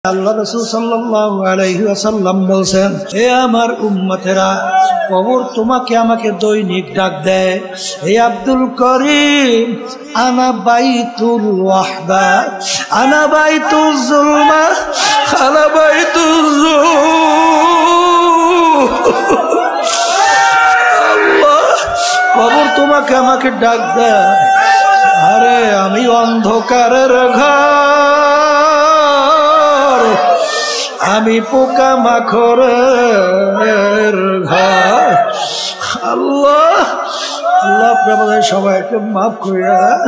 আল্লাহ রাসূল সাল্লাল্লাহু আলাইহি ওয়াসাল্লাম বলেন, হে আমার উম্মতেরা, কবর তোমাকে আমাকে দৈনিক ডাক দেয়, হে আব্দুল করিম, আনা বাইতুল ওয়াহদা, আনা বাইতুল যুলমা, আনা বাইতুল আল্লাহ, কবর তোমাকে আমাকে ডাক দেয়। আরে আমি অন্ধকারের ঘর, আমি পোকা মাখরের ঘর। আল্লাহ আল্লাহ আপনি আমাদের সবাইকে মাফ করিয়া দেন।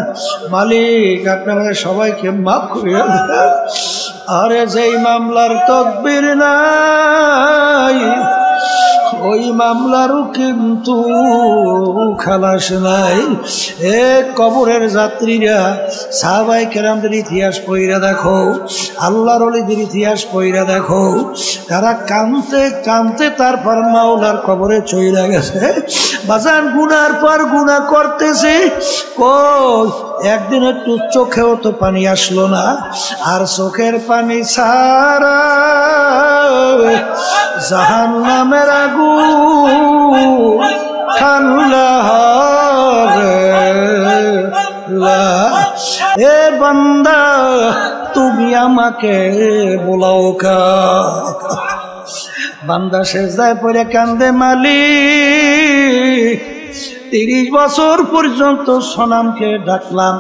মালিক আপনি আমাদের সবাইকে মাফ করিয়া দেন। আরে যেই মামলার তকবির নাই, ওই মামলারও কিন্তু খালাস নাই। এ কবরের যাত্রীরা, সাহাবায়ে কেরামদের ইতিহাস পড়িয়া দেখো, আল্লাহর ওলিদের ইতিহাস পড়িয়া দেখো, তারা কাঁদতে কাঁদতে তারপর মাওলার কবরে চইলা গেছে। বাজান গুনার পর গুনাহ করতেছে, কই একদিন একটু চোখেও তো পানি আসলো না। আর চোখের পানি ছাড়া জাহান্নামের আগুন ঠান্ডা হবে। এ বান্দা, তুমি আমাকে বলাও কা। বান্দা সেজদায় পড়ে কান্দে, মালিক 30 বছর পর্যন্ত সনামকে ডাকলাম,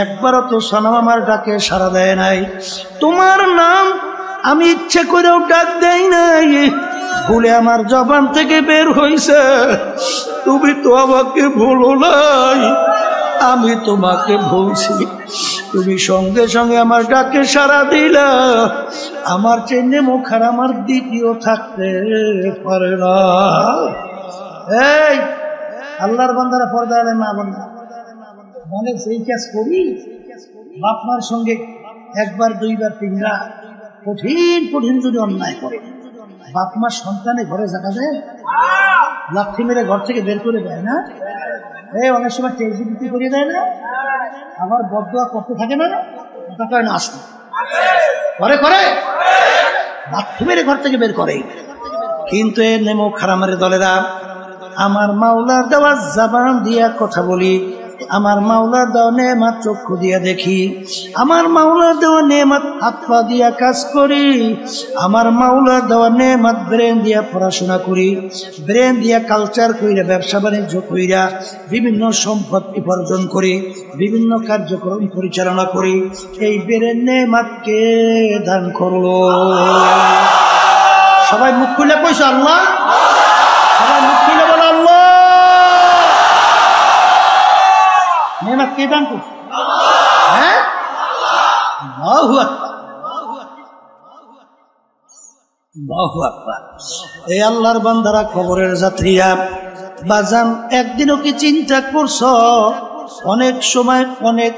একবারও তো সনাম আমার ডাকে সাড়া দেয় নাই। তোমার নাম আমি ইচ্ছে করেও ডাক দেই নাই, ভুলে আমার জবান থেকে বের হইছে। তুমি তো আমাকে ভুলো নাই, আমি তোমাকে ভুলছি। তুমি সঙ্গে সঙ্গে আমার ডাকে সাড়া দিলা। আমার চেয়ে নেমুখ আর আমার দ্বিতীয় থাকতে পারে না। এই আল্লাহর বান্দারা পর্দা আলে মা বান্দা, মানে সেই কাজ করি, বাপ মার সঙ্গে একবার দুইবার তিনবার কঠিন কঠিন যদি অন্যায় করে, বাপ মার সন্তানে ঘরে জায়গা দেয়, লাথি মেরে ঘর থেকে বের করে দেয় না? অনেক সময় টেকজিবিটি করিয়ে দেয় না? আবার বদদোয়া করতে থাকে না? ওটা কয় না, আসতে করে করে লাথি মেরে ঘর থেকে বের করে। কিন্তু এ নেমো খারামারে দলেরা, আমার মাওলার দেওয়া জবান দিয়া কথা বলি, আমার মাওলার দেওয়া নেয়ামত চক্ষু দিয়া দেখি, আমার মাওলার দেওয়া নেয়ামত হাত পা দিয়া কাজ করি, আমার মাওলার দেওয়া নেয়ামত ব্রেন দিয়া পড়াশোনা করি, ব্রেন দিয়া কালচার কইরা ব্যবসা বাণিজ্য কইরা বিভিন্ন সম্পদ উপার্জন করি, বিভিন্ন কার্যক্রম পরিচালনা করি। এই ব্রেন নেয়ামত কে দান করলো? সবাই মুখ খুলে কইছো আল্লাহ। সবাই মুখ খুলে বলো আল্লাহ। নেয়ামত কে দান করছে? হ্যাঁ, আল্লাহু আকবার, আল্লাহু আকবার। এই আল্লাহর বান্দারা, কবরের যাত্রীরা, বাজান একদিনও কি চিন্তা করছো? অনেক সময় অনেক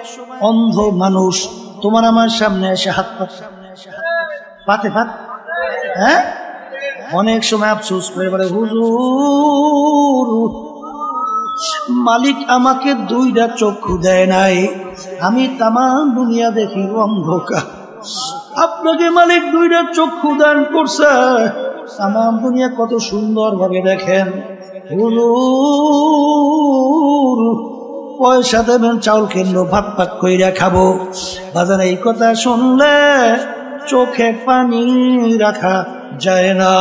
অন্ধ মানুষ তোমার আমার সামনে এসে হাত পাতে পাত, হ্যাঁ, অনেক সময় আফসোস করে বলে, হুজুর মালিক আমাকে 2টা চক্ষু দেয় নাই, আমি তামাম দুনিয়া দেখি অন্ধকার। আপনাকে মালিক 2টা চক্ষু দান করছে, তামাম দুনিয়া কত সুন্দর ভাবে দেখেন। হুজুর পয়সা দেবেন, চাউল কিনবো, ভাত পাক কইরা খাবো। বাজার এই কথা শুনলে চোখে পানি রাখা যায় না।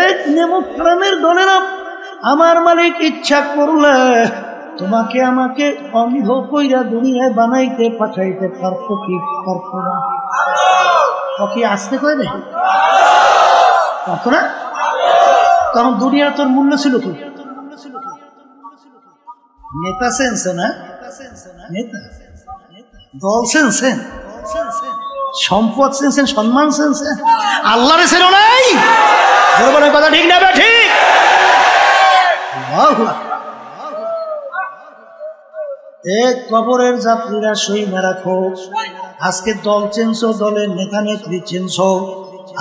এক নেমুখারামের দলেরা, আমার মালিক ইচ্ছা করলে তোমাকে আমাকে অন্ধ কইরা দুনিয়ায় বানাইতে পাঠাইতে পারতো কি পারতো না? কি আসতে কই দেখি পারতো না? তখন দুনিয়া তোর মূল্য ছিল কি? নেতা সেন্সে না, নেতা দল সেন্সে, সম্পদ সেন্সেন, সম্মান সেন্সেন, আল্লাহরে সেন নাই। কথা ঠিক না? ঠিক। এক কবরের যাত্রীরা সই না রাখো, আজকে দল চেঞ্জ, দলের নেতা নেত্রী চেঞ্জ।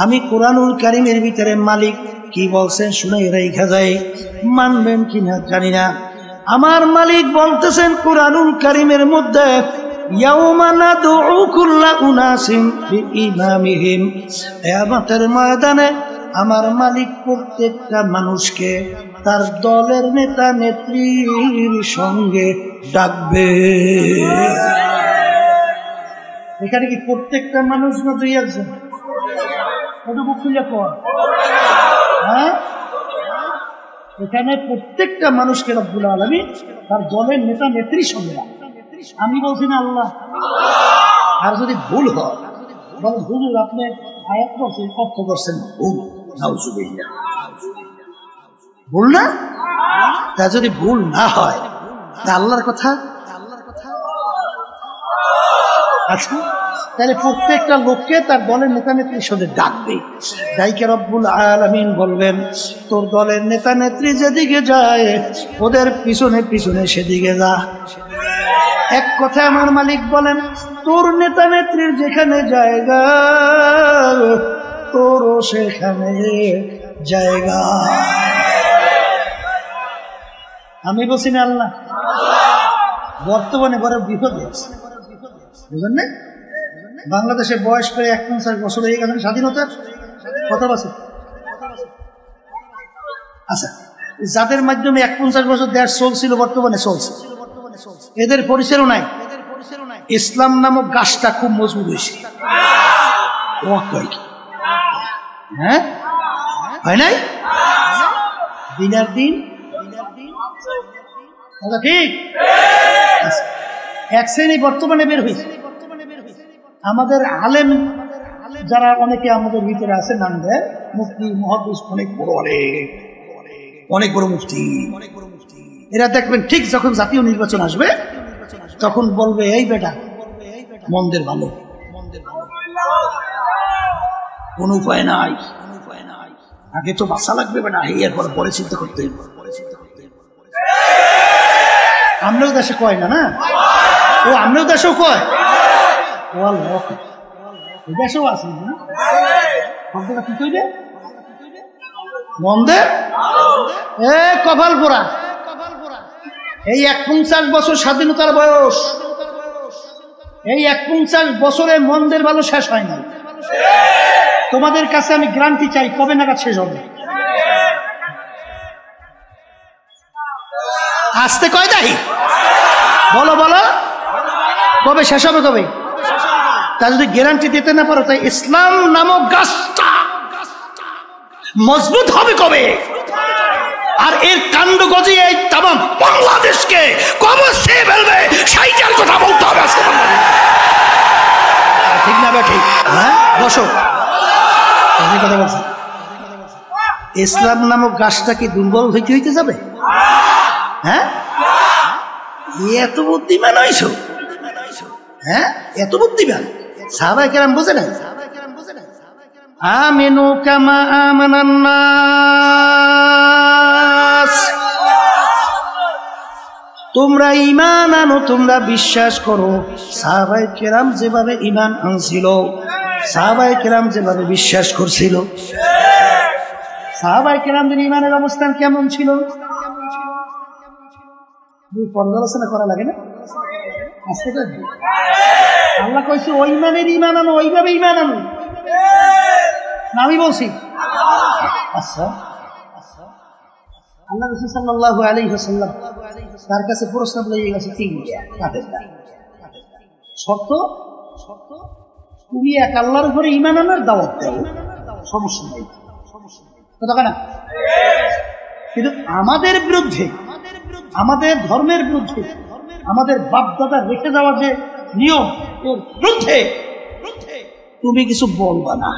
আমি কোরআনুল কারীমের ভিতরে মালিক কি বলছেন শুনে রেখা যায়, মানবেন কিনা জানি না। আমার মালিক বলতেছেন কোরআনুল কারীমের মধ্যে, ইয়াউমা নাদউ কুল্লা উনাসিন বিইমামিহিম, কিয়ামতের ময়দানে আমার মালিক প্রত্যেকটা মানুষকে তার দলের নেতা নেত্রীর সঙ্গে ডাকবে। এখানে কি প্রত্যেকটা মানুষ না দুই একজন? কতটুকু খুলে পড়, হ্যাঁ? এখানে প্রত্যেকটা মানুষকে রব্বুল আলামিন তার দলের নেতা নেত্রীর সঙ্গে ডাকবে। আমি বলছি না আল্লাহ। আর যদি ভুল হয়, হুজুর আপনি আয়াত করছেন, অর্থ করছেন ভুল, নাউজুবিল্লাহ, ভুল না? তা যদি ভুল না হয় তা আল্লাহর কথা, আচ্ছা তাহলে প্রত্যেকটা লোককে তার দলের নেতা নেত্রীর সঙ্গে ডাকবে। ডাইকে রব্বুল আলামিন বলবেন, তোর দলের নেতা নেত্রী যেদিকে যায় ওদের পিছনে পিছনে সেদিকে যা। এক কথায় আমার মালিক বলেন, তোর নেতা নেত্রীর যেখানে জায়গা তোরও সেখানে জায়গা। আমি বলছি না আল্লাহ। বর্তমানে বড় বিপদ আছে, বুঝলেন না? বাংলাদেশের বয়স প্রায় 51 বছর হয়ে গেছে স্বাধীনতার। কত বছর? আচ্ছা, যাদের মাধ্যমে 51 বছর দেশ চলছিল, বর্তমানে চলছে, এদের পরিচয়ও নাই। ইসলাম নামক গাছটা খুব মজবুত হয়েছে, হ্যাঁ হয় নাই? দিনের দিন ঠিক এক শ্রেণী বর্তমানে বের হয়েছে। আমাদের আলেম যারা অনেকে আমাদের ভিতরে আছে, নাম দেয় মুফতি, মুহাদ্দিস, অনেক বড় অনেক বড় মুফতি। এরা দেখবেন ঠিক যখন জাতীয় নির্বাচন আসবে তখন বলবে, এই বেটা মন্দের ভালো, কোন উপায় নাই, আগে তো বাঁচা লাগবে বেটা, এরপর পরে চিন্তা করতে। আমরাও দেশে কয় না, না ও আমরাও দেশেও কয়, দেশেও আছে না কি কইবে মন্দে এ কপাল পোড়া। এই 51 বছর স্বাধীনতার বয়স, এই 51 বছরে মন্দের ভালো শেষ হয় না। তোমাদের কাছে আমি গ্যারান্টি চাই, কবে নাগাদ শেষ হবে? আসতে কয় দাহি বলো বলো, কবে শেষ হবে? কবে? তা যদি গ্যারান্টি দিতে না পারো, তাই ইসলাম নামক গাছটা মজবুত হবে কবে? আর এর কাণ্ড গজিয়ে এই তামাম বাংলাদেশকে কবে সে ফেলবে সেইটার কথা বলতে হবে। ঠিক না বা ঠিক? হ্যাঁ বসো, কথা বলছি। ইসলাম নামক গাছটা কি দুর্বল হইতে হইতে যাবে? হ্যাঁ, এত বুদ্ধিমান হইছো? হ্যাঁ, এত বুদ্ধিমান সাহাবায়ে কেরাম বুঝে না? আমিনু কামা আমানান নাস, তোমরা ঈমান আনো, তোমরা বিশ্বাস করো। সাহাবায়ে কেরাম যেভাবে ঈমান আনছিল, সাহাবায়ে কেরাম যেভাবে বিশ্বাস করছিল, সাহাবায়ে কেরামদের ঈমানের অবস্থান কেমন ছিল? পর্যালোচনা করা লাগে না? আল্লাহ কইছে ওই ইমানের ঈমান আনো, ওইভাবে ঈমান আনো। আমি বলছি আচ্ছা, আল্লাহ রাসূল সাল্লাল্লাহু আলাইহি ওয়াসাল্লাম তার কাছে প্রশ্ন লইয়ে গেছে তিনটা। শর্ত, তুমি এক আল্লাহর উপরে ঈমান আনার দাওয়াত দাও, সমস্যা নাই, কথা না। কিন্তু আমাদের বিরুদ্ধে, আমাদের ধর্মের বিরুদ্ধে, আমাদের বাপ দাদা রেখে যাওয়া যে নিয়ম, এর বিরুদ্ধে তুমি কিছু বলবা না।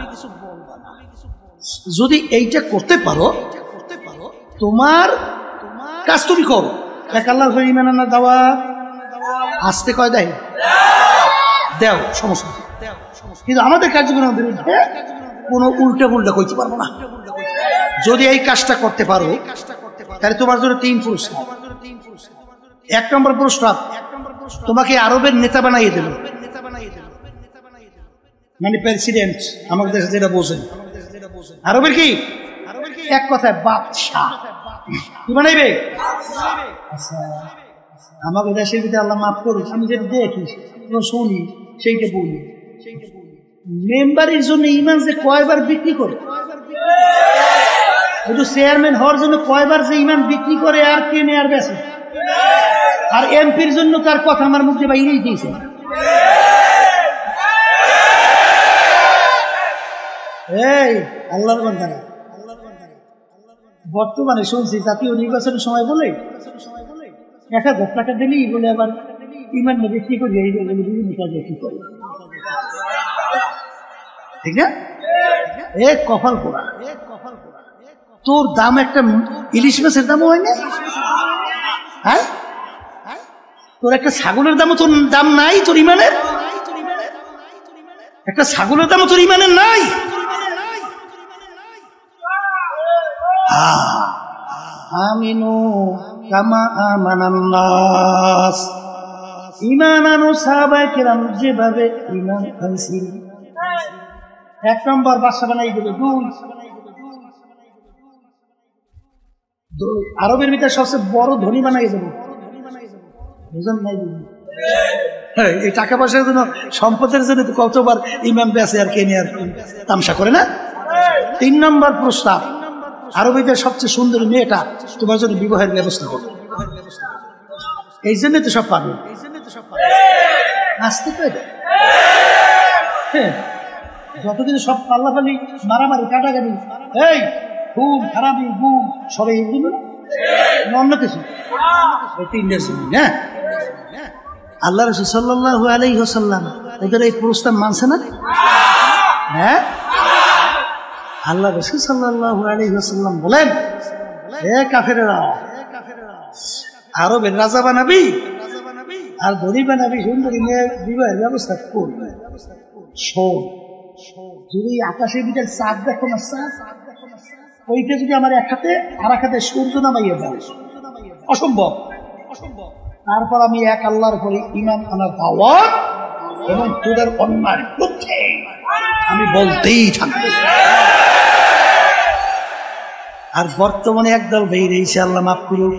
যদি এইটা করতে পারো, তোমার কাজ তুমি করো। এক আল্লাহর উপরে ঈমান আনার দাওয়াত আসতে কয় দেয় দেও, সমস্যা। কিন্তু আমাদের কার্যক্রমের বিরুদ্ধে কোনো উল্টা পুল্টা কইতে পারবো না। যদি এই কাজটা করতে পারো তাহলে তোমার জন্য 3 পুরস্কার। 1 নম্বর পুরস্কার, তোমাকে আরবের নেতা বানাইয়ে দেবে, মানে প্রেসিডেন্ট, আমাদের দেশে যেটা বোঝেন। আরবের কি এক কথায় বাদশাহ, কি বানাইবে? আমাকে দেশের ভিতরে আল্লাহ মাফ করুক, আমি যেটা দেখি শুনি সেইটা বলি। মেম্বারের জন্য ইমান যে কয়বার বিক্রি করে, চেয়ারম্যান হওয়ার জন্য কয়বার যে ইমান বিক্রি করে আর কেনে আর বেছে, আর এমপির জন্য তার কথা আমার মুখে বাইরেই দিয়েছে। এই আল্লাহর বান্দারা, বর্তমানে শুনছি জাতীয় নির্বাচনের সময় বলে 1000 টাকা দিলেই বলে আবার ইমান বিক্রি করি, এই বিভিন্ন কাজে কি করে, ঠিক না? এ কপাল পোড়া, তোর দাম একটা ইলিশ মাছের দামও হয় না, হ্যাঁ? তোর একটা ছাগলের দামও তোর দাম নাই, তোর ইমানের একটা ছাগলের দামও তোর ইমানের নাই। আমিনু কামা আমানান নাস, ঈমান আনো সাহাবায়ে কেরাম যেভাবে ঈমান আনছিল। 1 নম্বর বাদশা বানাই দিল, 2 আরবের ভিতরে সবচেয়ে বড় ধনী বানাই দেব, বুঝলেন নাই? এই টাকা পয়সার জন্য, সম্পদের জন্য কতবার ইমাম বেঁচে আর কেনে আর তামসা করে না। 3 নম্বর প্রস্তাব, আরবিদের সবচেয়ে সুন্দরী মেয়েটা তোমার জন্য বিবাহের ব্যবস্থা করবে, এই জন্য তো সব পাবে, আসতে পারে। যতদিন সব পাল্লাপাল্লি মারামারি কাটাকাটি, এই খুব খারাপি গুম সবাই এগুলো অন্য কিছু, এই 3টের জন্য। হ্যাঁ, আল্লাহ রাসূল সাল্লাল্লাহু আলাইহি ওয়াসাল্লাম ওদের এই প্রস্তাব মানছে না? হ্যাঁ, আল্লাহ রাসূল সাল্লাল্লাহু আলাইহি ওয়াসাল্লাম বলেন, হে কাফেরেরা, আরবের রাজা বানাবি আর ধনী বানাবি, সুন্দরী মেয়ের বিবাহের ব্যবস্থা করবে। শোন, যদি আকাশের ভিতরে চাঁদ দেখো না, চাঁদ ওইটা যদি আমার এক হাতে আর এক হাতে সূর্য নামাইয়া যায়, অসম্ভব। তারপর আমি এক আল্লাহর পরে ইমান আনার দাওয়াত এবং তোদের অন্যায় পক্ষে আমি বলতেই থাকবো। আর বর্তমানে একদল বেরিয়েছে, আল্লাহ মাফ করুক,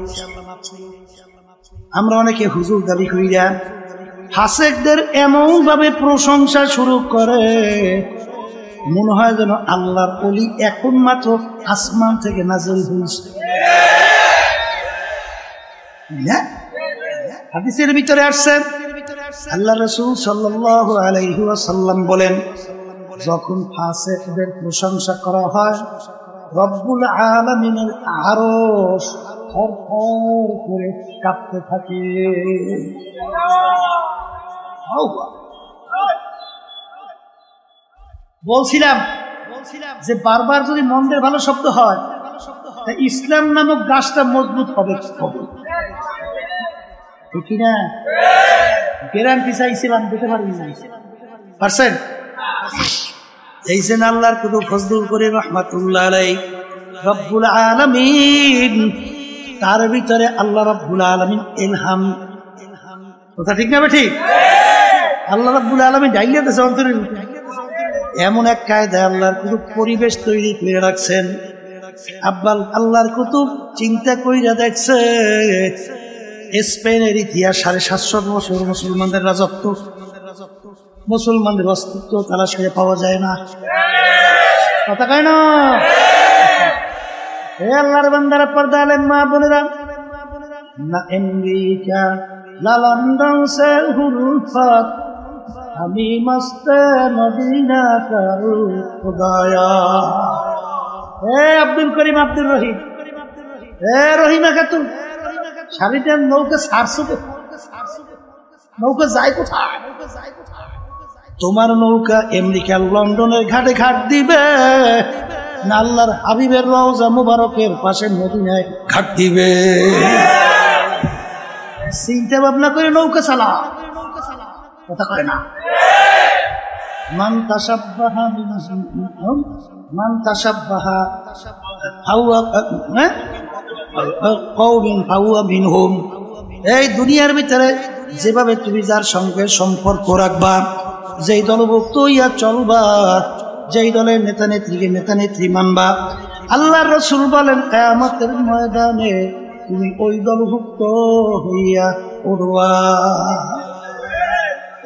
আমরা অনেকে হুজুর দাবি করিয়া ফাসেকদের এমন ভাবে প্রশংসা শুরু করে, মনে হয় যেন আল্লাহর ওলি এখন মাত্র আসমান থেকে নাযিল হয়েছে। হাদিসের ভিতরে আসছে, আল্লাহ রাসূল সাল্লাল্লাহু আলাইহি ওয়াসাল্লাম বলেন, যখন ফাসেকদের প্রশংসা করা হয়, রব্বুল আলামিনের আরশ থরথর করে কাঁপতে থাকে। বলছিলাম যে বারবার যদি মন্দের ভালো শব্দ হয়, ইসলাম নামক গাছটা মজবুত হবে, ঠিক না? গ্যারান্টি চাইছিলাম, দিতে পারি না, পারছেন? এই যে আল্লাহর কুতুব ফজলুল করিম রাহমাতুল্লাহ আলাইহি, রব্বুল আলামিন, তার ভিতরে আল্লাহ রব্বুল আলামিন ইলহাম, কথা ঠিক না? ঠিক, আল্লাহ রব্বুল আলামিন ডাইলে দেশে অন্তরের এমন এক কায়দায় আল্লাহর কুতুব পরিবেশ তৈরি করে রাখছেন। আব্বাল আল্লাহর কুতুব চিন্তা কইরা দেখছে, স্পেনের ইতিহাস 750 বছর মুসলমানদের রাজত্ব, মুসলমানদের অস্তিত্ব তালাশ করে পাওয়া যায় না, কথা কয় না? হে আল্লাহর বান্দারা, পর্দা আলেম মা বোনেরা, না আমেরিকা না লন্ডন সে হুরফাত, আমি মস্তে মদিনা করু খুদায়া। হে আব্দুল করিম আব্দুর রহিম, হে রহিমা খাতুন, শাড়িটার নৌকা ছাড়ছো, নৌকা যায় কোথায়? তোমার নৌকা আমেরিকা লন্ডনের ঘাটে ঘাট দিবে না আল্লাহর হাবিবের রওজা মুবারকের পাশে মদিনায় ঘাট দিবে? চিন্তা ভাবনা করে নৌকা চালা, কথা কয় না? মান তাশাব্বাহা কওমিন ফাহুয়া মিনহুম। এই দুনিয়ার ভিতরে যেভাবে তুমি যার সঙ্গে সম্পর্ক রাখবা, যেই দলভুক্ত হইয়া চলবা, যেই দলের নেতা নেত্রীকে নেতা নেত্রী মানবা, আল্লাহর রাসূল বলেন কিয়ামতের ময়দানে তুমি ওই দলভুক্ত হইয়া উঠবা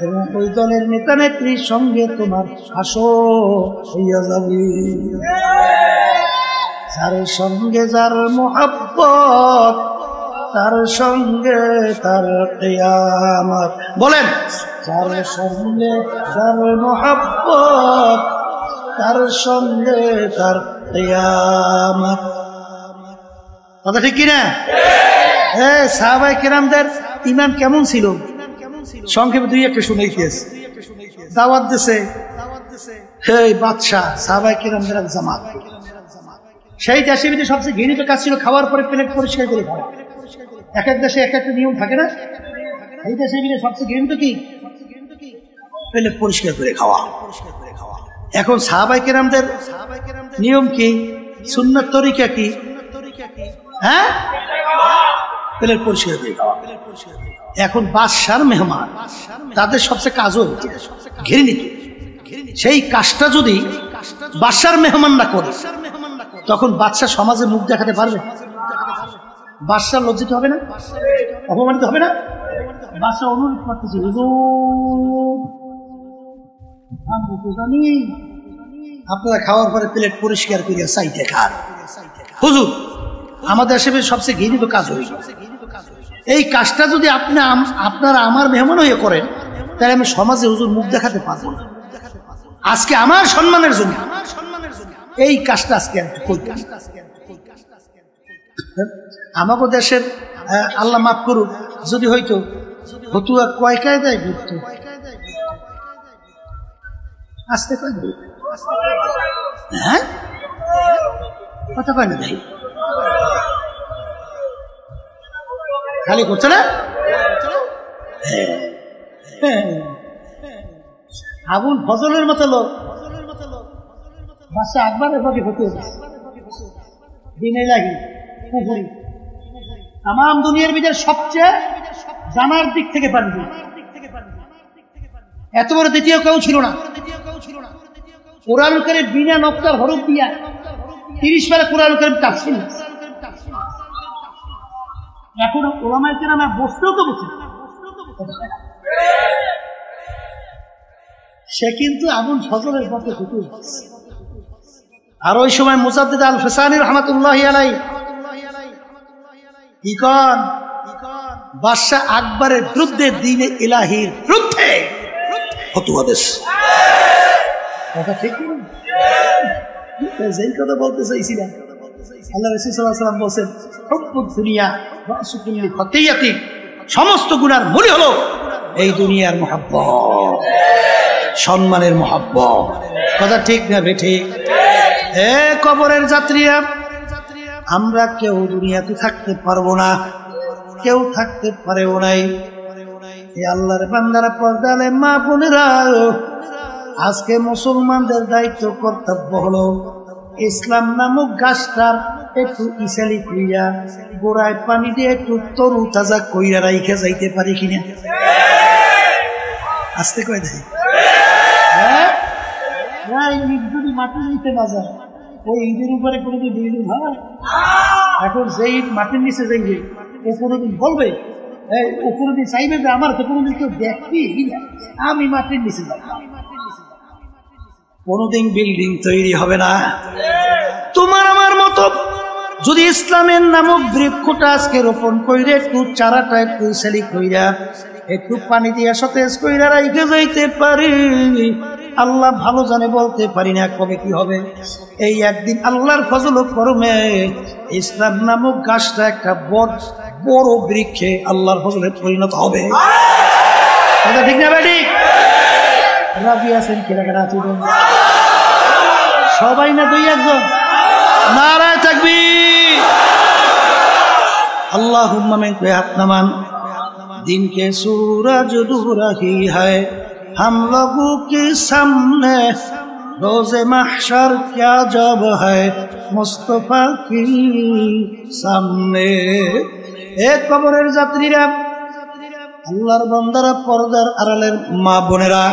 এবং ওই দলের নেতা নেত্রীর সঙ্গে তোমার হাসর হইয়া যাবে। যার সঙ্গে যার মোহাব্বত তার সঙ্গে তার কিয়ামত। বলেন, যার সঙ্গে যার মোহাব্বত তার সঙ্গে তার কিয়ামত। কথা ঠিক কিনা? সাহাবায়ে কেরামদের ঈমান কেমন ছিল? সংক্ষেপে দুই একটা শুনাইতেছে। দাওয়াত দিছে এই বাদশা, সাহাবায়ে কেরামদের এক জামাত। সেই দেশের ভিতরে সবচেয়ে ঘৃণিত কাজ ছিল খাওয়ার পরে প্লেট পরিষ্কার করে খাওয়া। এক এক দেশে এক একটা নিয়ম থাকে না? এই দেশের ভিতরে সবচেয়ে ঘৃণিত কি? প্লেট পরিষ্কার করে খাওয়া। এখন সাহাবায়ে কেরামদের নিয়ম কি? সুন্নাত তরিকা কি? হ্যাঁ, প্লেট পরিষ্কার করে খাওয়া। এখন বাদশার মেহমান, তাদের সবচেয়ে কাজও ঘৃণিত। সেই কাজটা যদি বাদশার মেহমান না করে, তখন বাদশা সমাজে মুখ দেখাতে পারবে? বাদশা লজ্জিত হবে না? অপমানিত হবে না? বাদশা অনুরোধ করতেছে, জানি আপনারা খাওয়ার পরে প্লেট পরিষ্কার করিয়া চাইতে খান। হুজুর, আমাদের দেশে সবচেয়ে ঘৃণিত কাজ হইল, এই কাজটা যদি আপনারা আমার মেহমান হয়ে করেন, তাহলে আমি সমাজে হুজুর মুখ দেখাতে পারবো না। আজকে আমার সম্মানের জন্য এই কাজটা আজকে আমাকে দেশের আল্লাহ মাফ করুক, যদি হইতো হতুয়া কয় কায়দায় ঘুরতো, আসতে কয় হ্যাঁ কথা কয় না ভাই, খালি করছে না? আবুল ফজলের মতো লোক বাদশা আকবরের ভাবে হতে দিনে লাগি পুকুরি তাম দুনিয়ার ভিতরে সবচেয়ে জানার দিক থেকে পানি, এত বড় দ্বিতীয় কেউ ছিল না। কোরআন কারীম বিনা নকশার হরফ দিয়া 30 বেলা কোরআন কারীম তাফসীর। এখন ওলামায়ে কেরাম বসতেও তো বসে, সে কিন্তু আবুল ফজলের পথে ঢুকে। আর ওই সময় মুজাদ্দিদ আল ফিসানি রাহমাতুল্লাহি আলাইহি কি কন, বাদশা আকবরের বিরুদ্ধে দ্বীনে ইলাহির বিরুদ্ধে ফতোয়া দেশ। কথা ঠিক না? যেই কথা বলতে চাইছিলাম, আল্লাহ রাসূল সাল্লাল্লাহু আলাইহি ওয়াসাল্লাম বলেন, হুব্বুদ দুনিয়া রাসু কুল্লি খাতিয়াতি, সমস্ত গুনার মূল হলো এই দুনিয়ার মহব্বত, সম্মানের মহব্বত। কথা ঠিক না বেঠিক? এ কবরের যাত্রীরা, আমরা কেউ দুনিয়াতে থাকতে পারবো না, কেউ থাকতে পারেও নাই। এই আল্লাহর বান্দারা, পর্দালে মা বোনেরা, আজকে মুসলমানদের দায়িত্ব কর্তব্য হলো ইসলাম নামক গাছটার একটু ইসালি কইরা গোড়ায় পানি দিয়ে একটু তরু তাজা কইরা রাইখে যাইতে পারি কিনা? আসতে কয় দেয় যদি মাটি নিতে না যায়, ওই ঈদের উপরে কোনোদিন বিল্ডিং হয়? এখন যেই মাটির নিচে যাইবে ও কোনোদিন বলবে, ও কোনোদিন চাইবে যে আমার তো কোনোদিন কেউ দেখবি, আমি মাটির নিচে যাব। কোনোদিন বিল্ডিং তৈরি হবে না। তোমার আমার মতো যদি ইসলামের নামক বৃক্ষটা আজকে রোপণ কইরে একটু চারাটা একটু সেলি কইরা একটু পানি দিয়া সতেজ কইরা রাইখে যাইতে পারি, আল্লাহ ভালো জানে, বলতে পারি না কবে কি হবে। এই একদিন আল্লাহর ফজল ও করমে ইসলাম নামক গাছটা একটা বড় বৃক্ষে আল্লাহর ফজলে পরিণত হবে। কথা ঠিক না বেটি? রাজি আছেন কেরাকেরা? সবাই না দুই একজন? নারায়ে তাকবীর। আল্লাহুম্মা মিন হাত নামান दिन के सूरज दूर ही है हम लोगों के सामने, रोज़े महशर क्या जब है मुस्तफा की सामने। एक कबरेर যাত্রীরা, আল্লাহর বান্দারা, পর্দার আড়ালের মা বোনেরা,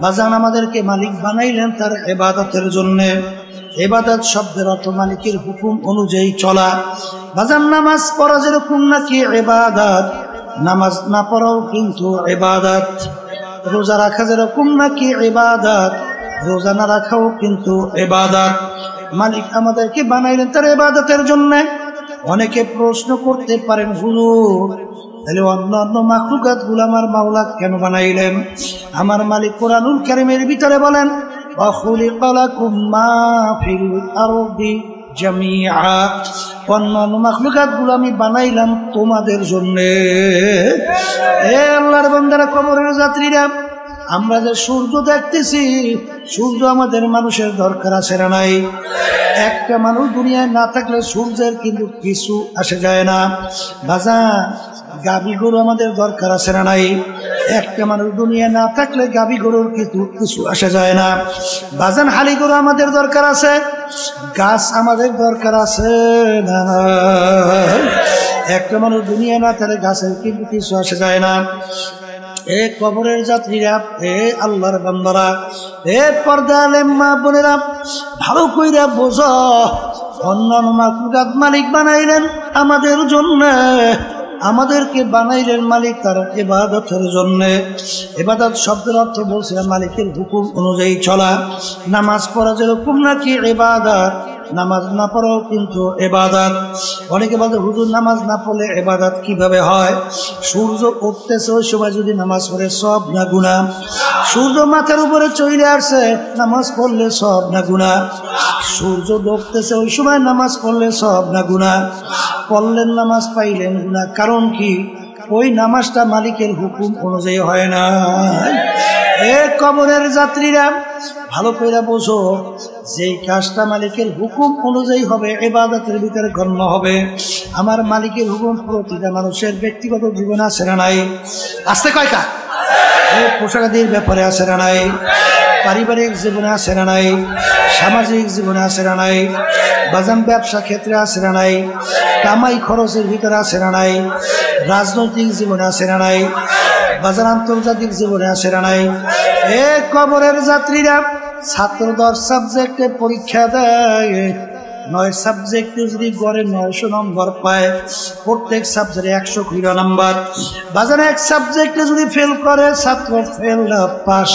বাজান আমাদেরকে মালিক বানাইলেন তার ইবাদতের জন্য। ইবাদত শব্দের অর্থ মালিকের হুকুম অনুযায়ী চলা। বাজান নামাজ পড়া যেরকম নাকি ইবাদত, নামাজ না পড়াও কিন্তু ইবাদত। রোজা রাখা যেরকম নাকি ইবাদত, রোজা না রাখাও কিন্তু ইবাদত। মালিক আমাদেরকে বানাইলেন তার ইবাদতের জন্য। অনেকে প্রশ্ন করতে পারেন, হুজুর তাহলে অন্যান্য মাখলুকাত গুলো আমার মাওলা কেন বানাইলেন? আমার মালিক কুরআনুল কারীমের ভিতরে বলেন, ওয়া খুলিকা লাকুম মা ফিল আরদি জামিআ, অন্যান্য মাখলুকাত গুলো আমি বানাইলাম তোমাদের জন্য। এ আল্লাহর বান্দারা, কবরের যাত্রীরা, আমরা যে সূর্য দেখতেছি, সূর্য আমাদের মানুষের দরকার আছে না নাই? একটা মানুষ দুনিয়ায় না থাকলে সূর্যের কিন্তু কিছু আসে যায় না। বাজান গাভী গরু আমাদের দরকার আছে না নাই? একটা মানুষ দুনিয়ায় না থাকলে গাভী গরুর কিন্তু কিছু আসে যায় না। বাজান হালি গরু আমাদের দরকার আছে, গাছ আমাদের দরকার আছে না? একটা মানুষ দুনিয়ায় না থাকলে গাছের কিন্তু কিছু আসে যায় না। এ কবরের যাত্রীরা, এ আল্লাহর বান্দারা, এ পর্দা আলেম মা বোনেরা, ভালো কইরা বোঝো, অন্যান্য মাখলুকাত মালিক বানাইলেন আমাদের জন্য। আমাদেরকে বানাইলেন মালিক তার ইবাদতের জন্য। ইবাদত শব্দের অর্থ বলছিলাম মালিকের হুকুম অনুযায়ী চলা। নামাজ পড়া যেরকম নাকি ইবাদত, নামাজ না পড়াও কিন্তু ইবাদত। অনেকে বলে, হুজুর নামাজ না পড়লে ইবাদত কিভাবে হয়? সূর্য উঠতেছে ওই সময় যদি নামাজ পড়ে সব না গুনাহ? সূর্য মাথার উপরে চলে আসছে, নামাজ পড়লে সব না গুনাহ? সূর্য ডুবতেছে ওই সময় নামাজ পড়লে সব না গুনাহ? পড়লেন নামাজ, পাইলেন গুনাহ। কারণ কি? ওই নামাজটা মালিকের হুকুম অনুযায়ী হয় না। এ কবরের যাত্রীরা, ভালো করে বোঝো, যেই কাজটা মালিকের হুকুম অনুযায়ী হবে ইবাদতের ভিতরে গণ্য হবে। আমার মালিকের হুকুম প্রতিটা মানুষের ব্যক্তিগত জীবনে আছে না নাই? আসতে কয়টা? পোশাকাদির ব্যাপারে আছে না নাই? পারিবারিক জীবনে আছে না নাই? সামাজিক জীবনে আছে না নাই? বাজান ব্যবসা ক্ষেত্রে আছে না নাই? কামাই খরচের ভিতরে আছে না নাই? রাজনৈতিক জীবনে আছে না নাই? বাজার আন্তর্জাতিক জীবনে আছে না নাই? এ কবরের যাত্রীরা, ছাত্র 10 সাবজেক্টে পরীক্ষা দেয়, 9 সাবজেক্টে যদি গড়ে 900 নম্বর পায়, প্রত্যেক সাবজেক্টে 100 করে নাম্বার। বাজার এক সাবজেক্টে যদি ফেল করে ছাত্র ফেল না পাস।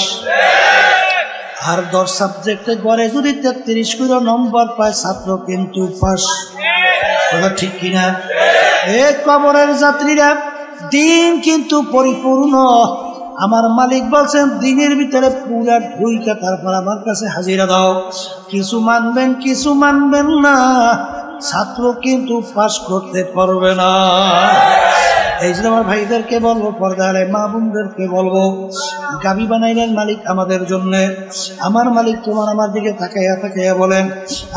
আর 10 সাবজেক্টে গড়ে যদি 33 করে নম্বর পায় ছাত্র কিন্তু পাস। কথা ঠিক কিনা? এ কবরের যাত্রীরা, দিন কিন্তু পরিপূর্ণ। আমার মালিক বলছেন, দিনের ভিতরে পুরা ঢুইকা তারপর আমার কাছে হাজিরা দাও। কিছু মানবেন, কিছু মানবেন না, ছাত্র কিন্তু পাস করতে পারবে না। এই জন্য আমার ভাইদেরকে বলবো, পর্দারে মা বোনদেরকে বলবো, গাভী বানাইলেন মালিক আমাদের জন্য। আমার মালিক তোমার আমার দিকে তাকাইয়া তাকাইয়া বলেন,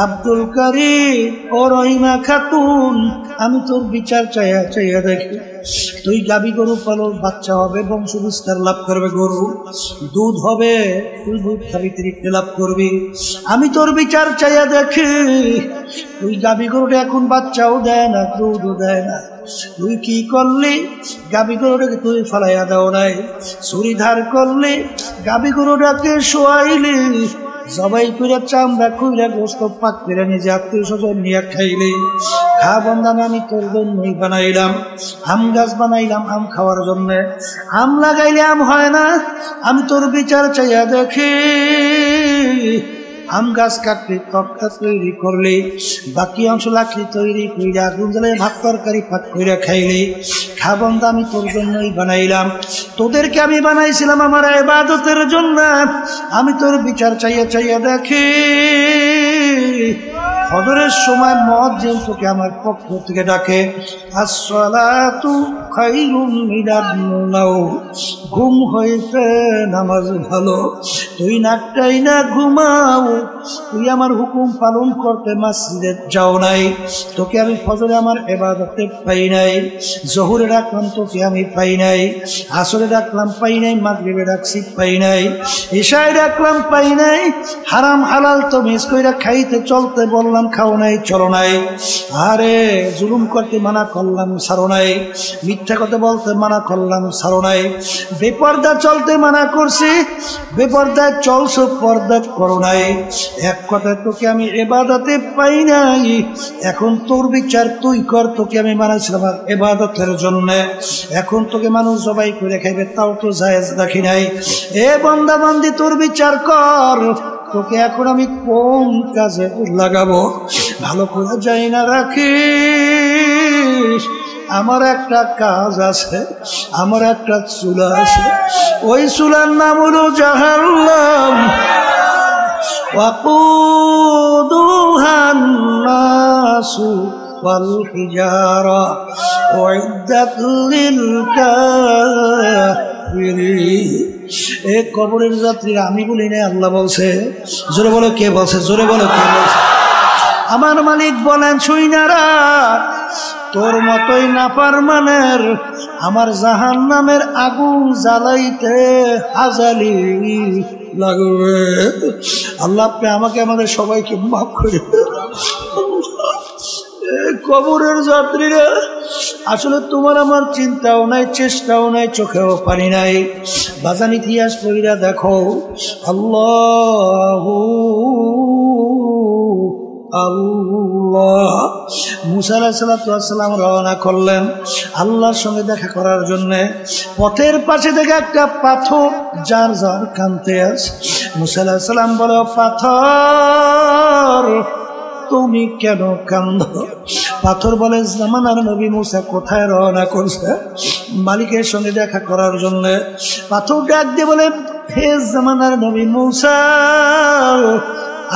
আব্দুল কারিম ও রহিমা খাতুন, আমি তোর বিচার চাইয়া চাইয়া দেখি। তুই গাভী গরু পালো, বাচ্চা হবে, বংশ বিস্তার লাভ করবে গরু, দুধ হবে, তুই দুধ খাবি, তৃপ্তি লাভ করবি। আমি তোর বিচার চাইয়া দেখি, তুই গাভী গরুটা এখন বাচ্চাও দেয় না, দুধও দেয় না। তুই কি করলি? গাভী গরুটাকে তুই ফালাইয়া দাও নাই, ছুরি ধার করলি, গাভী গরুটাকে শোয়াইলি, জবাই করে চামড়া খুইলা গোস্ত পাক করে নিজে আত্মীয় স্বজন নিয়ে খাইলি। খা বন্ধান, আমি তোর জন্যই বানাইলাম। আম গাছ বানাইলাম আম খাওয়ার জন্য। আম লাগাইলে আম হয় না, আমি তোর বিচার চাইয়া দেখি। আম গাছ কাটলি, তক্তা তৈরি করলি, বাকি অংশ লাকড়ি তৈরি কইরা আগুন জ্বালায় ভাত তরকারি পাক কইরা খাইলি। খা বন্ধা, আমি তোর জন্যই বানাইলাম। তোদেরকে আমি বানাইছিলাম আমার ইবাদতের জন্য। আমি তোর বিচার চাইয়া চাইয়া দেখি। ফজরের সময় মুয়াজ্জিন তোকে আমার পক্ষ থেকে ডাকে, আসসালাতু খায়রুম মিনান নাওম, ঘুম হইতে নামাজ ভালো। তুই নাকটাই না ঘুমাও, তুই আমার হুকুম পালন করতে মসজিদে যাও নাই, তোকে আমি ফজরে আমার ইবাদতে পাই নাই, জোহরে ডাকলাম তোকে আমি পাই নাই, আসরে ডাকলাম পাই নাই, মাগরিবে ডাকছি পাই নাই, ইশায় ডাকলাম পাই নাই, হারাম হালাল তো মিস কইরা খাইতে চলতে বললাম খাও নাই চলো নাই, আরে জুলুম করতে মানা করলাম ছাড়ো নাই, মিথ্যা কথা বলতে মানা করলাম ছাড়ো নাই, বেপর্দা চলতে মানা করছি বেপর্দায় চলছো পর্দা করো নাই, এক কথায় তোকে আমি ইবাদতে পাই নাই, এখন তোর বিচার তুই কর, তোকে আমি বানাইছিলাম ইবাদতের জন্য, এখন তোকে মানুষ জবাই করে খাইবে তাও তো জায়েজ রাখি নাই, এ বান্দা বান্দি তোর বিচার কর, তোকে এখন আমি কোন কাজে লাগাবো ভালো করে যাই না রাখিস, আমার একটা কাজ আছে, আমার একটা চুলা আছে, ওই চুলার নাম হলো জাহান্নাম, وقودها الناس والحجارة أعدت للكافرين। এই কবরের যাত্রীরা আমি বলি না, আল্লাহ বলছে। জোরে বলো কে বলছে, জোরে বলো কে বলছে। আমার মালিক বলেন শুইনারা, তোর মতোই নাফরমানের আমার জাহান্নামের আগুন জ্বালাইতে হাজালি লাগবে। আল্লাহ আপনি আমাকে আমাদের সবাইকে মাফ করে। কবরের যাত্রীরা আসলে তোমার আমার চিন্তাও নাই, চেষ্টাও নাই, চোখেও পানি নাই। বাজান ইতিহাস পড়িরা দেখো, আল্লাহু আল্লাহ মুসা আলাইহিস সালাম রওনা করলেন আল্লাহর সঙ্গে দেখা করার জন্য। পথের পাশে দেখে একটা পাথর যার যার কাঁদতে আছে। মুসা আলাইহিস সালাম বলে, পাথর তুমি কেন কান্দ? পাথর বলে, জামানার নবী মুসা কোথায় রওনা করছে? মালিকের সঙ্গে দেখা করার জন্য। পাথর ডাক দিয়ে বলে, হে জামানার নবী মুসা,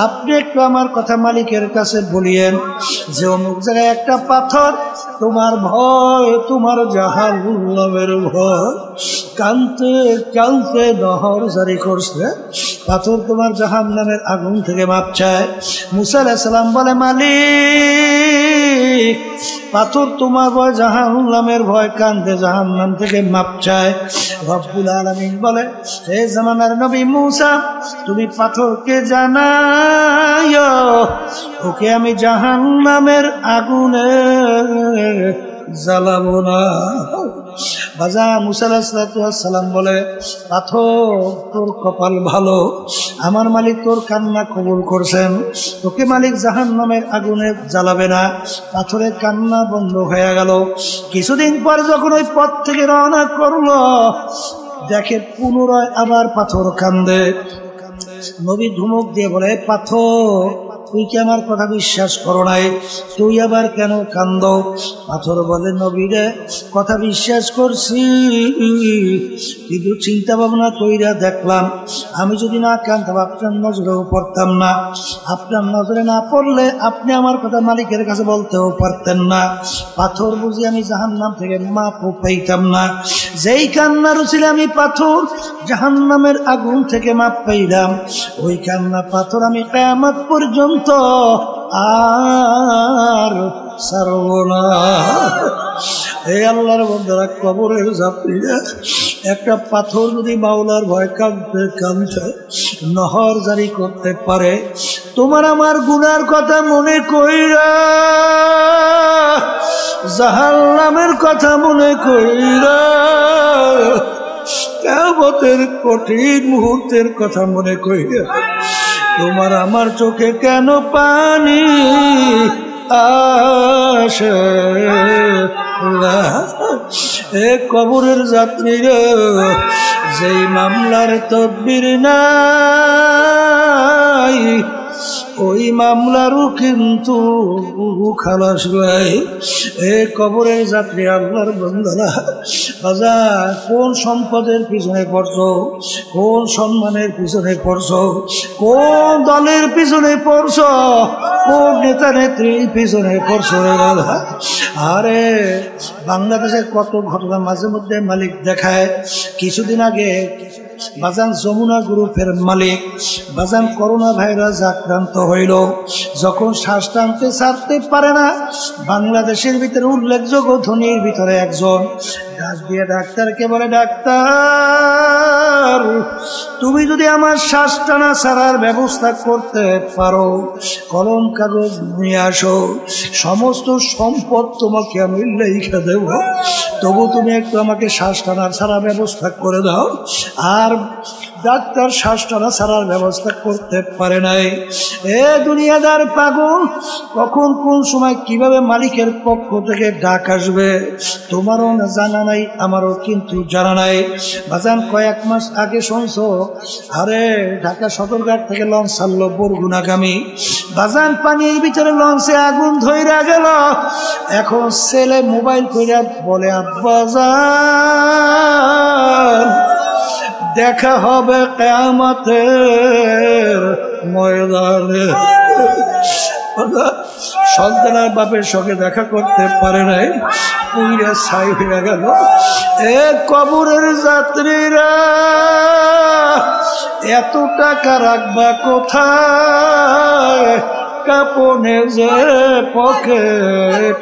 আপনি একটু আমার কথা মালিকের কাছে বলিয়েন যে অমুক জায়গায় একটা পাথর তোমার ভয়, তোমার জাহান্নামের ভয়, কানতে কানতে নহর জারি করছে। পাথর তোমার জাহান্নামের আগুন থেকে মাপ চায়। মুসা আলাইহিস সালাম বলে, মালিক পাথর তোমার ভয়, জাহান্নামের ভয়, কান্দে জাহান্নাম থেকে মাপ চায়। রব্বুল আলামিন বলে, হে জামানার নবী মুসা, তুমি পাথরকে জানাইও ওকে আমি জাহান্নামের আগুনে জ্বালাবো না। বাজা মুসা আলাইহিস সালাম বলে, পাথর তোর কপাল ভালো, আমার মালিক তোর কান্না কবুল করছেন, তোকে মালিক জাহান্নামের আগুনে জ্বালাবে না। পাথরের কান্না বন্ধ হয়ে গেল। কিছুদিন পর যখন ওই পথ থেকে রওনা করলো, দেখে পুনরায় আবার পাথর কান্দে। নবী ধুমুক দিয়ে বলে, পাথর তুই কি আমার কথা বিশ্বাস করো নাই? তুই আবার কেন কান্দ? পাথর বলে, নবী রে, কথা বিশ্বাস করছি, কিন্তু চিন্তা ভাবনা কইরা দেখলাম আমি যদি না কান্দতাম আপনার নজরেও পড়তাম না, আপনার নজরে না পড়লে আপনি আমার কথা মালিকের কাছে বলতেও পারতেন না। পাথর বুঝি আমি জাহান্নাম থেকে মাপও পাইতাম না। যেই কান্নার উচিলে আমি পাথর জাহান্নামের আগুন থেকে মাপ পাইলাম, ওই কান্না পাথর আমি কিয়ামত পর্যন্ত আর ছাড়ব না। এই আল্লাহর বন্দারা, কবরের যাত্রীরা, একটা পাথর যদি মাওলার ভয় কাঁদতে কাঁদতে নহর জারি করতে পারে, তোমার আমার গুনার কথা মনে কইরা, জাহান্নামের কথা মনে কইরা, কিয়ামতের কঠিন মুহূর্তের কথা মনে কইরা, তোমার আমার চোখে কেন পানি আসে না? এ কবরের যাত্রীরা, যেই মামলার তদবির নাই, ওই মামলারও কিন্তু খালাস ভাই। এ কবরের যাত্রী, আল্লাহর বান্দারা, বাজা কোন সম্পদের পিছনে পড়ছো, কোন সম্মানের পিছনে পড়ছো, কোন দলের পিছনে পড়ছো, কোন নেতা নেত্রীর পিছনে পড়ছো রে বাবা? আরে বাংলাদেশের কত ঘটনা মাঝে মধ্যে মালিক দেখায়। কিছুদিন আগে বাজান যমুনা গ্রুপের মালিক বাজান করোনা ভাইরাস আক্রান্ত হইল, যখন শ্বাস টানতে ছাড়তে পারে না, বাংলাদেশের ভিতরে উল্লেখযোগ্য ধনীর ভিতরে একজন ডাক দিয়ে ডাক্তারকে বলে, ডাক্তার তুমি যদি আমার শ্বাস টানা ছাড়ার ব্যবস্থা করতে পারো, কলম কাগজ নিয়ে আসো, সমস্ত সম্পদ তোমাকে আমি লিখে দেব, তবু তুমি একটু আমাকে শ্বাস টানা ছাড়ার ব্যবস্থা করে দাও। আর ডাক্তার শ্বাস টানা ছাড়ার ব্যবস্থা করতে পারে নাই। এ দুনিয়াদার পাগল, কখন কোন সময় কিভাবে মালিকের পক্ষ থেকে ডাক আসবে তোমারও না জানা নাই, আমারও কিন্তু জানা নাই। বাজান কয়েক মাস আগে শুনছো, আরে ঢাকা সদরঘাট থেকে লঞ্চ ছাড়লো বরগুনাগামী, বাজান পানির ভিতরে লঞ্চে আগুন ধইরা গেল। এখন ছেলে মোবাইল কইরা বলে, আব্বাজান দেখা হবে কিয়ামতের ময়দানে। সন্তানের বাপের সঙ্গে দেখা করতে পারে নাই, পুইরা ছাই হয়ে গেল। এ কবরের যাত্রীরা, এত টাকা রাখবা কোথায়, কাপনে যে পকেট